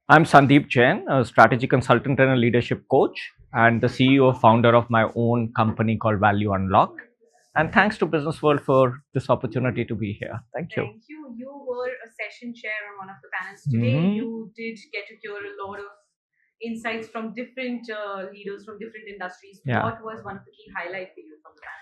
I'm Sandeep Jain, a strategy consultant and a leadership coach, and the CEO founder of my own company called Value Unlock. And thanks to Business World for this opportunity to be here. Thank you. Thank you. You were a session chair on one of the panels today. You did get to hear a lot of insights from different leaders from different industries. Yeah. What was one of the key highlights for you from the panel?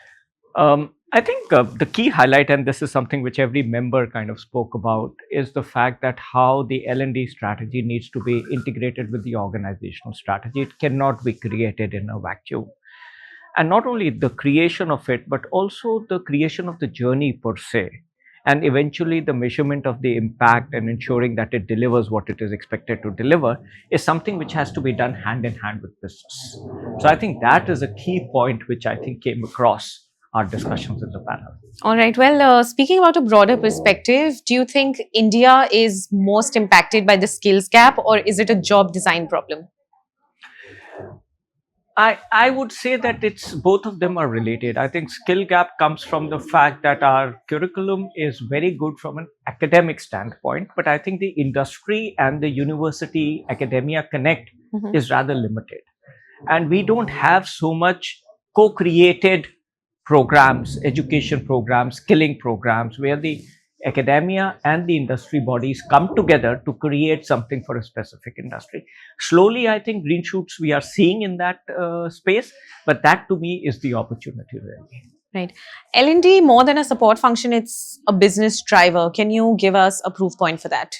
I think the key highlight, and this is something which every member kind of spoke about, is the fact that how the L&D strategy needs to be integrated with the organizational strategy. It cannot be created in a vacuum. And not only the creation of it, but also the creation of the journey per se. And eventually the measurement of the impact and ensuring that it delivers what it is expected to deliver is something which has to be done hand in hand with business. So I think that is a key point which I think came across our discussions in the panel. All right. Well, speaking about a broader perspective, do you think India is most impacted by the skills gap, or is it a job design problem? I would say that it's both of them are related. I think skill gap comes from the fact that our curriculum is very good from an academic standpoint, but I think the industry and the university academia connect is rather limited. And we don't have so much co-created programs, education programs, skilling programs, where the academia and the industry bodies come together to create something for a specific industry. Slowly, I think green shoots we are seeing in that space, but that to me is the opportunity really. Right. L&D, more than a support function, it's a business driver. Can you give us a proof point for that?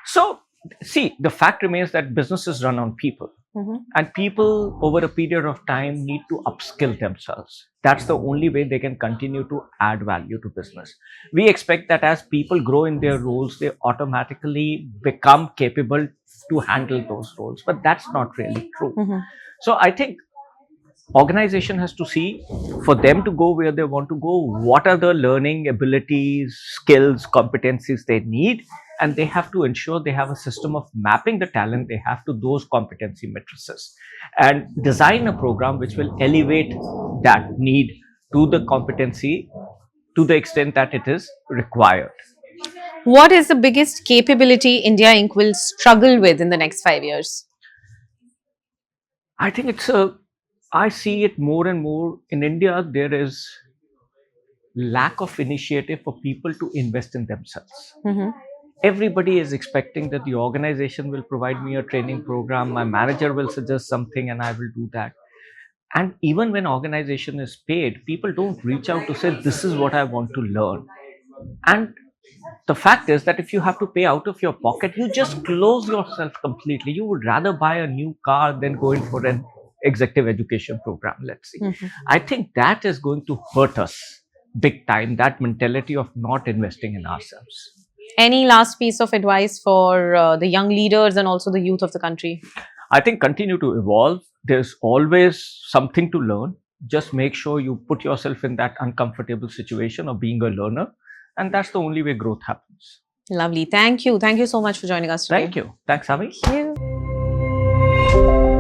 So, see, the fact remains that businesses run on people. And people over a period of time need to upskill themselves. That's the only way they can continue to add value to business. We expect that as people grow in their roles, they automatically become capable to handle those roles. But that's not really true. So I think organization has to see, for them to go where they want to go, what are the learning abilities, skills, competencies they need, and they have to ensure they have a system of mapping the talent they have to those competency matrices and design a program which will elevate that need to the competency to the extent that it is required. What is the biggest capability India Inc. will struggle with in the next 5 years? I think I see it more and more in India. There is lack of initiative for people to invest in themselves. Everybody is expecting that the organization will provide me a training program, my manager will suggest something and I will do that. And even when organization is paid, people don't reach out to say, this is what I want to learn. And the fact is that if you have to pay out of your pocket, you just close yourself completely. You would rather buy a new car than go in for an executive education program, let's see. I think that is going to hurt us big time, that mentality of not investing in ourselves. Any last piece of advice for the young leaders and also the youth of the country? I think continue to evolve. There's always something to learn. Just make sure you put yourself in that uncomfortable situation of being a learner. And that's the only way growth happens. Lovely. Thank you. Thank you so much for joining us today. Thank you. Thanks, Avi. Thank you.